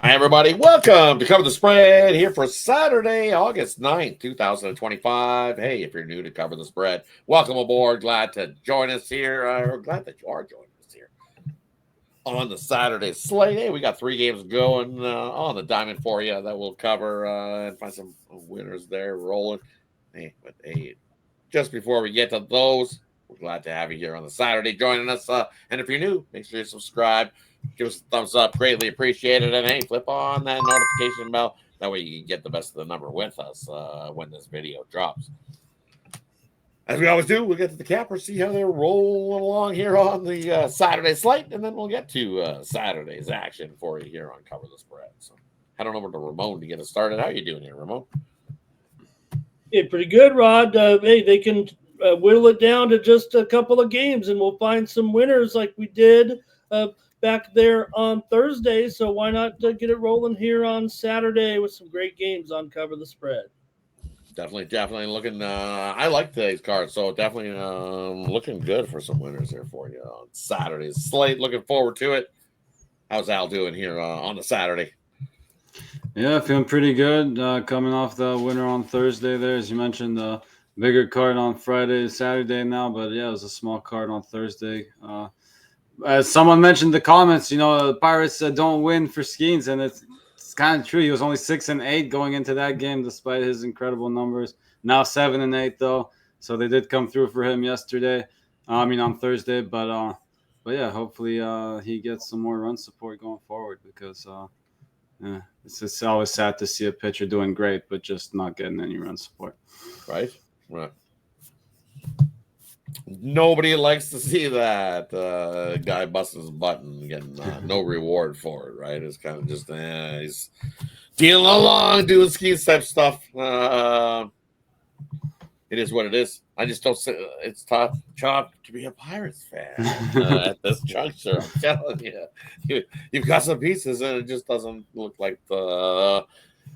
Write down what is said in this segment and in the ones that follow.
Hi, everybody. Welcome to Cover the Spread here for Saturday, August 9th, 2025. Hey, if you're new to Cover the Spread, welcome aboard. Glad to join us here. Glad that you are joining us here on the Saturday slate. Hey, we got 3 games going on the diamond for you that we'll cover and find some winners there rolling. Hey, but hey, just before we get to those, we're glad to have you here on the Saturday joining us. And if you're new, make sure you subscribe. Give us a thumbs up. Greatly appreciated. And hey, flip on that notification bell. That way you can get the best of the number with us when this video drops. As we always do, we'll get to the cappers, see how they're rolling along here on the Saturday slate, and then we'll get to Saturday's action for you here on Cover the Spread. So head on over to Ramon to get us started. How are you doing here, Ramon? Hey, pretty good, Rod. Hey, they can whittle it down to just a couple of games, and we'll find some winners like we did back there on Thursday. So why not get it rolling here on Saturday with some great games on Cover the Spread? Definitely looking. I like today's card, so definitely looking good for some winners here for you on Saturday's slate. Looking forward to it. How's Al doing here on the Saturday? Yeah, feeling pretty good. Coming off the winner on Thursday there, as you mentioned, the bigger card on Friday, Saturday now, but yeah, it was a small card on Thursday. As someone mentioned in the comments, the Pirates don't win for Skeens, and it's kind of true. He was only 6-8 going into that game, despite his incredible numbers. Now 7-8 though, so they did come through for him yesterday. On Thursday, but yeah, hopefully he gets some more run support going forward because it's just always sad to see a pitcher doing great, but just not getting any run support. Right. Nobody likes to see that guy busting his button, getting no reward for it, right? It's kind of just he's dealing along, doing ski type stuff. It is what it is. I just don't say it's tough job to be a Pirates fan at this juncture. I'm telling you, you've got some pieces, and it just doesn't look like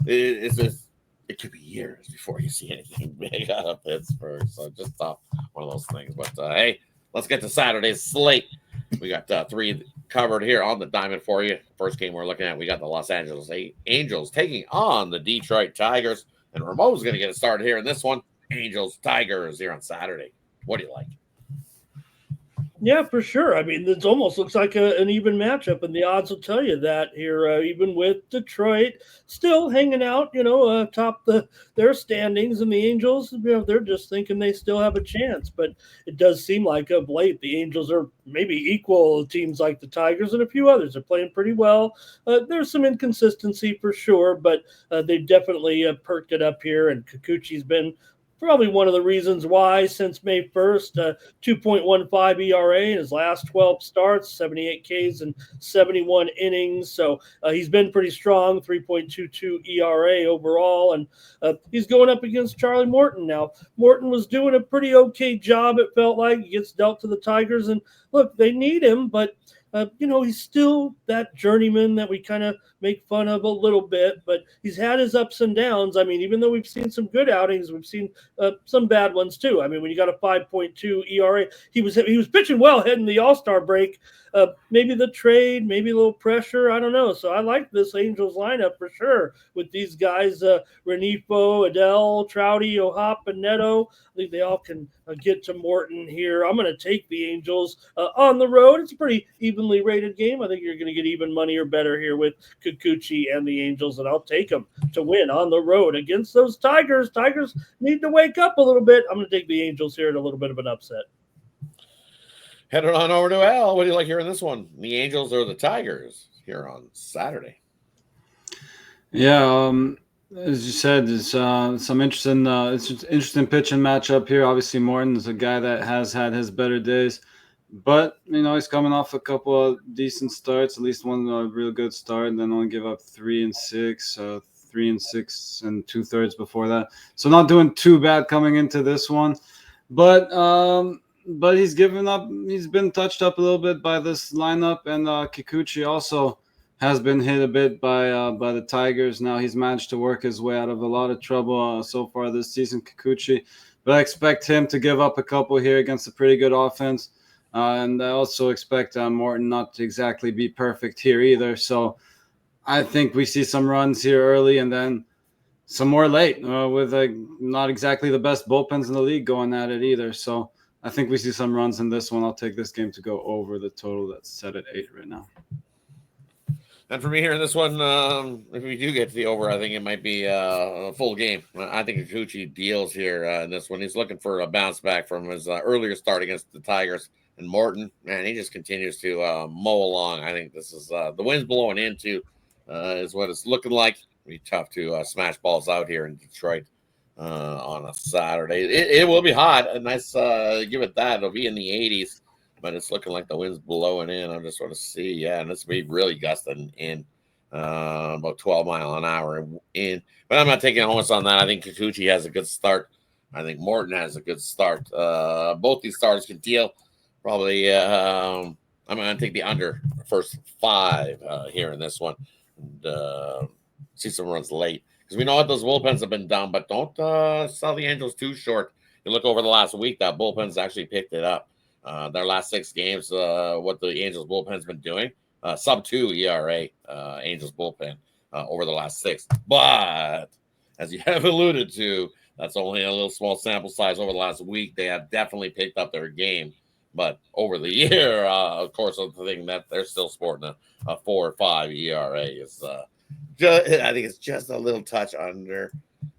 it's just. It could be years before you see anything big out of Pittsburgh. So just one of those things. But hey, let's get to Saturday's slate. We got 3 covered here on the diamond for you. First game we're looking at, we got the Los Angeles Angels taking on the Detroit Tigers. And Ramon's going to get it started here in this one. Angels Tigers here on Saturday. What do you like? Yeah, for sure. I mean, it almost looks like an even matchup, and the odds will tell you that here, even with Detroit still hanging out, top their standings, and the Angels, they're just thinking they still have a chance. But it does seem like of late the Angels are maybe equal teams like the Tigers, and a few others are playing pretty well. There's some inconsistency for sure, but they definitely perked it up here, and Kikuchi's been probably one of the reasons why since May 1st, 2.15 ERA in his last 12 starts, 78 Ks and 71 innings. So he's been pretty strong, 3.22 ERA overall. And he's going up against Charlie Morton now. Morton was doing a pretty okay job, it felt like. He gets dealt to the Tigers. And look, they need him, but he's still that journeyman that we kind of make fun of a little bit, but he's had his ups and downs. I mean, even though we've seen some good outings, we've seen some bad ones too. I mean, when you got a 5.2 ERA, he was pitching well heading the All-Star break. Maybe the trade, maybe a little pressure. I don't know. So I like this Angels lineup for sure with these guys, Renifo, Adele, Trouty, O'Hop, and Neto. I think they all can get to Morton here. I'm going to take the Angels on the road. It's a pretty evenly rated game. I think you're going to get even money or better here with Kikuchi and the Angels, and I'll take them to win on the road against those Tigers. Tigers need to wake up a little bit. I'm going to take the Angels here at a little bit of an upset. Heading on over to Al. What do you like here in this one? The Angels or the Tigers here on Saturday? Yeah, as you said, there's some interesting pitching matchup here. Obviously, Morton is a guy that has had his better days, but he's coming off a couple of decent starts, at least one real good start, and then only give up 3 and 6, 3 and 6 and 2/3 before that. So not doing too bad coming into this one, but he's given up. He's been touched up a little bit by this lineup, and Kikuchi also has been hit a bit by the Tigers. Now he's managed to work his way out of a lot of trouble so far this season, Kikuchi. But I expect him to give up a couple here against a pretty good offense. And I also expect Morton not to exactly be perfect here either. So I think we see some runs here early and then some more late with not exactly the best bullpens in the league going at it either. So I think we see some runs in this one. I'll take this game to go over the total that's set at 8 right now. And for me here in this one, if we do get to the over, I think it might be a full game. I think Kikuchi deals here in this one. He's looking for a bounce back from his earlier start against the Tigers. And Morton, man, he just continues to mow along. I think this is the wind's blowing into is what it's looking like. It'll be tough to smash balls out here in Detroit on a Saturday. It will be hot. A nice, give it that. It'll be in the 80s. But it's looking like the wind's blowing in. I'm just sort of see, yeah, and it's be really gusting in about 12 mile an hour in. But I'm not taking a honest on that. I think Kikuchi has a good start. I think Morton has a good start. Both these starters can deal. Probably, I'm going to take the under first 5 here in this one. And, see some runs late because we know what those bullpens have been done. But don't sell the Angels too short. You look over the last week, that bullpen's actually picked it up. Their last 6 games, what the Angels bullpen's been doing, sub 2 ERA, Angels bullpen over the last 6. But as you have alluded to, that's only a little small sample size over the last week. They have definitely picked up their game. But over the year, of course, the thing that they're still sporting a 4 or 5 ERA is, I think it's just a little touch under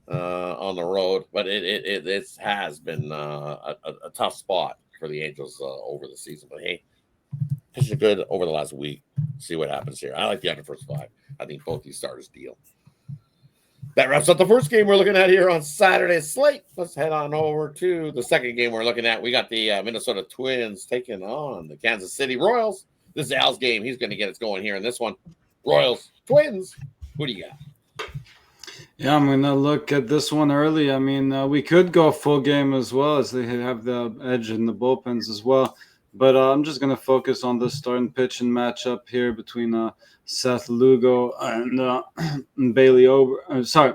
on the road. But it has been a tough spot for the Angels over the season. But hey, it's good over the last week. See what happens here. I like the under first 5. I think both these starters deal. That wraps up the first game we're looking at here on Saturday's slate. Let's head on over to the second game we're looking at. We got the Minnesota Twins taking on the Kansas City Royals. This is Al's game. He's going to get us going here in this one. Royals, Twins. Who do you got? Yeah, I'm going to look at this one early. I mean, we could go full game as well as they have the edge in the bullpens as well. But I'm just going to focus on the starting pitch and matchup here between Seth Lugo and Bailey Ober. Sorry,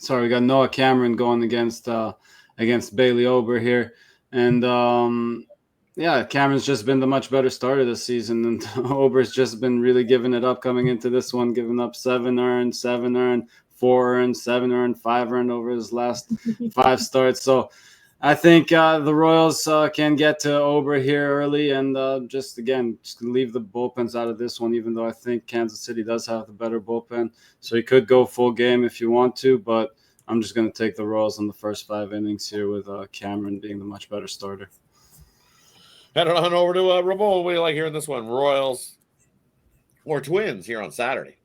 we got Noah Cameron going against Bailey Ober here. And, yeah, Cameron's just been the much better starter this season. And Ober's just been really giving it up coming into this one, giving up 7 earned, 7 earned, 4 earned, 7 earned, 5 earned over his last 5 starts. So I think the Royals can get to Ober here early and just leave the bullpens out of this one, even though I think Kansas City does have the better bullpen. So you could go full game if you want to, but I'm just going to take the Royals in the first 5 innings here with Cameron being the much better starter. Head on over to Ramon. What do you like here in this one? Royals or Twins here on Saturday?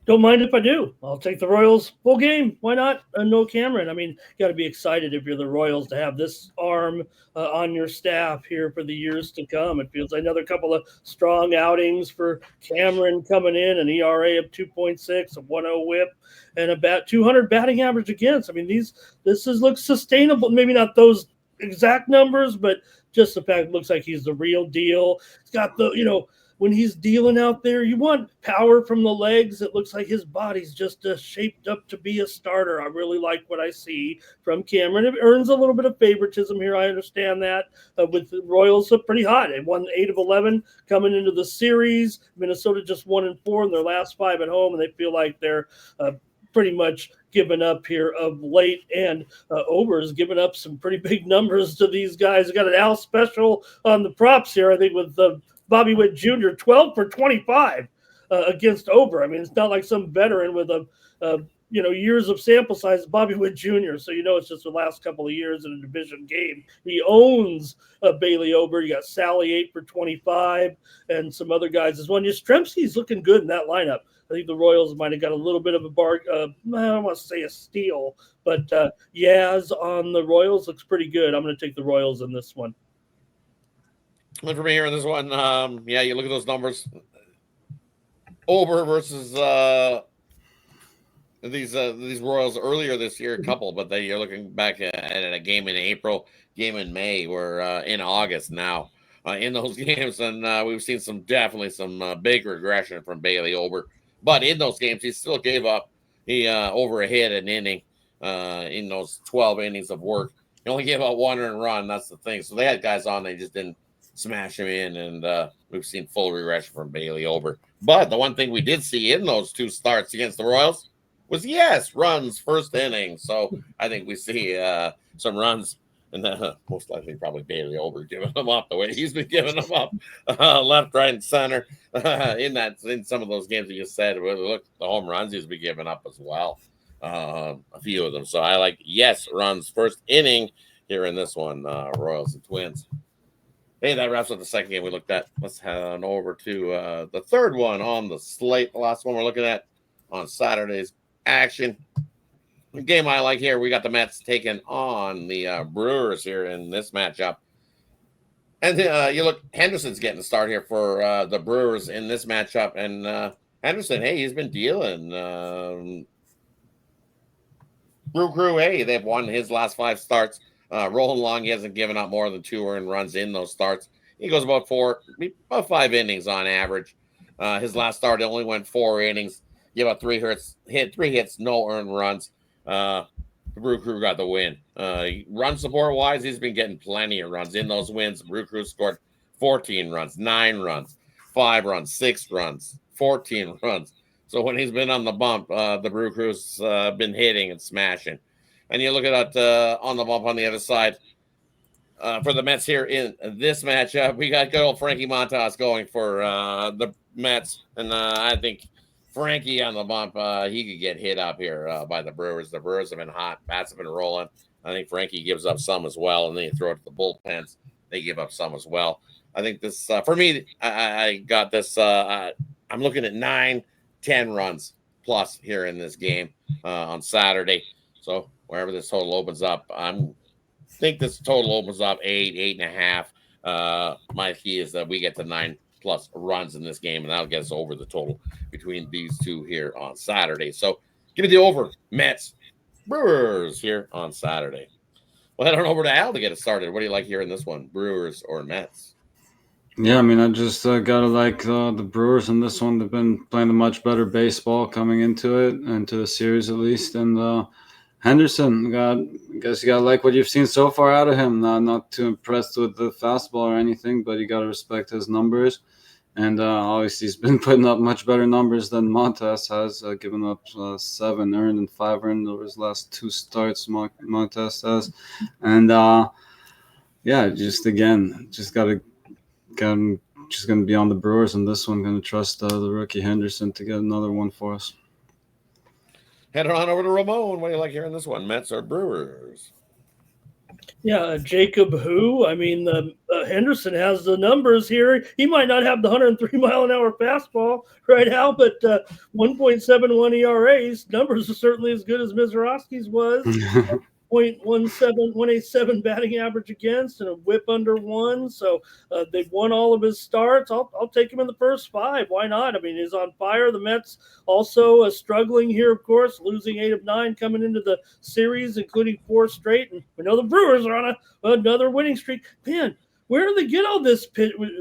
Don't mind if I do. I'll take the Royals full game. Why not? No Cameron. I mean, you got to be excited if you're the Royals to have this arm on your staff here for the years to come. It feels like another couple of strong outings for Cameron coming in, an ERA of 2.6, a 1.0 whip, and about 200 batting average against. I mean, looks sustainable. Maybe not those exact numbers, but just the fact it looks like he's the real deal. He's got when he's dealing out there, you want power from the legs. It looks like his body's just shaped up to be a starter. I really like what I see from Cameron. It earns a little bit of favoritism here. I understand that. With the Royals pretty hot. They won 8 of 11 coming into the series. Minnesota just 1-4 in their last 5 at home, and they feel like they're pretty much given up here of late, and Ober's given up some pretty big numbers to these guys. Got an Al special on the props here, I think, with Bobby Witt Jr., 12 for 25 against Ober. I mean, it's not like some veteran with years of sample size, Bobby Witt Jr., so it's just the last couple of years in a division game. He owns Bailey Ober. You got Sally 8 for 25 and some other guys as well. Yastrzemski's looking good in that lineup. I think the Royals might have got a little bit of a I don't want to say a steal, but Yaz on the Royals looks pretty good. I'm going to take the Royals in this one. And for me here in this one, you look at those numbers. Ober versus these Royals earlier this year, a couple, but you're looking back at a game in April, game in May. We're in August now in those games, and we've seen some big regression from Bailey Ober. But in those games, he still gave up. He over a hit an inning in those 12 innings of work. He only gave up 1 earned run. That's the thing. So they had guys on. They just didn't smash him in, and we've seen full regression from Bailey over. But the one thing we did see in those two starts against the Royals was, yes, runs first inning. So I think we see some runs, and most likely probably Bailey over giving them up the way he's been giving them up left, right, and center in some of those games that you said. Look, the home runs he's been giving up as well, a few of them. So I like, yes, runs first inning here in this one, Royals and Twins. Hey, that wraps up the second game we looked at. Let's head on over to the third one on the slate. The last one we're looking at on Saturday's action. The game I like here, we got the Mets taking on the Brewers here in this matchup. And you look, Henderson's getting the start here for the Brewers in this matchup. And Henderson, hey, he's been dealing. Brew Crew, hey, they've won his last 5 starts. Rolling along, he hasn't given up more than 2 earned runs in those starts. He goes about 5 innings on average. His last start only went 4 innings. Give up 3 hits, no earned runs. The Brew Crew got the win. Run support wise, he's been getting plenty of runs in those wins. The Brew Crew scored 14 runs, 9 runs, 5 runs, 6 runs, 14 runs. So when he's been on the bump, the Brew Crew's been hitting and smashing. And you look at that on the bump on the other side. For the Mets here in this matchup, we got good old Frankie Montas going for the Mets. And I think Frankie on the bump, he could get hit up here by the Brewers. The Brewers have been hot. Bats have been rolling. I think Frankie gives up some as well. And then you throw it to the bullpens. They give up some as well. I think this, for me, I got this. I'm looking at 9-10 runs plus here in this game on Saturday. So wherever this total opens up, I think this total opens up 8.5. My key is that we get to 9+ runs in this game, and that'll get us over the total between these two here on Saturday. So give me the over, Mets, Brewers here on Saturday. Well, head on over to Al to get it started. What do you like here in this one, Brewers or Mets? Yeah, I mean, I just gotta like the Brewers in this one. They've been playing a much better baseball coming into it, into the series at least, and Henderson, I guess you gotta like what you've seen so far out of him. Not too impressed with the fastball or anything, but you gotta respect his numbers. And obviously, he's been putting up much better numbers than Montas has, giving up 7 earned and 5 earned over his last 2 starts. Montas has, and yeah, just gotta just gonna be on the Brewers in this one. Gonna trust the rookie Henderson to get another one for us. Head on over to Ramon. What do you like here in this one, Mets or Brewers? Yeah, Jacob who? I mean, Henderson has the numbers here. He might not have the 103-mile-an-hour fastball right now, but 1.71 ERAs. Numbers are certainly as good as Mizorowski's was. 187 batting average against and a whip under 1. So they've won all of his starts. I'll take him in the first 5. Why not? I mean, he's on fire. The Mets also struggling here, of course, losing 8 of 9 coming into the series, including 4 straight. And we know the Brewers are on another winning streak. Man, where do they get all this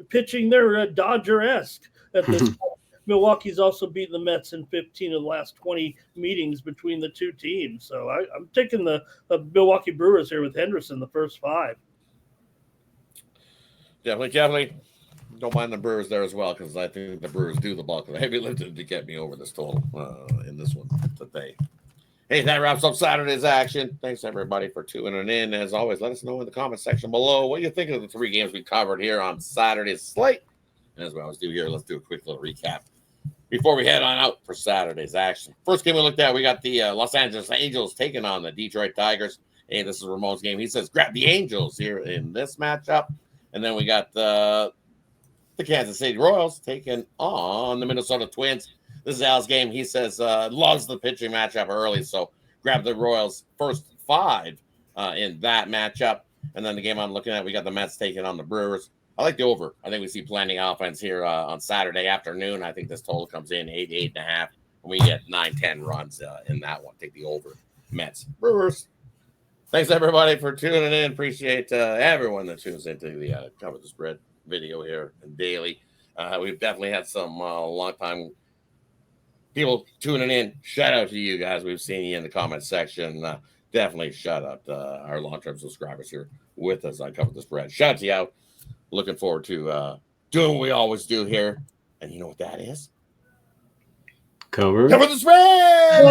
pitching? They're Dodger-esque at this point. Milwaukee's also beaten the Mets in 15 of the last 20 meetings between the two teams. So I'm taking the Milwaukee Brewers here with Henderson, the first 5. Definitely. Don't mind the Brewers there as well, because I think the Brewers do the bulk of the heavy lifting to get me over this total in this one today. Hey, that wraps up Saturday's action. Thanks, everybody, for tuning in. As always, let us know in the comment section below what you think of the 3 games we covered here on Saturday's slate. And as we always do here, let's do a quick little recap before we head on out for Saturday's action. First game we looked at, we got the Los Angeles Angels taking on the Detroit Tigers. Hey, this is Ramon's game. He says, grab the Angels here in this matchup. And then we got the Kansas City Royals taking on the Minnesota Twins. This is Al's game. He says, loves the pitching matchup early, so grab the Royals first 5 in that matchup. And then the game I'm looking at, we got the Mets taking on the Brewers. I like the over. I think we see plenty of offense here on Saturday afternoon. I think this total comes in 8.5, and we get 9-10 runs in that one. Take the over. Mets, Brewers. Thanks, everybody, for tuning in. Appreciate everyone that tunes into the Cover the Spread video here and daily. We've definitely had some long-time people tuning in. Shout out to you guys. We've seen you in the comment section. Definitely shout out our long-term subscribers here with us on Cover the Spread. Shout you out. looking forward to doing what we always do here. And you know what that is? Cover the spread.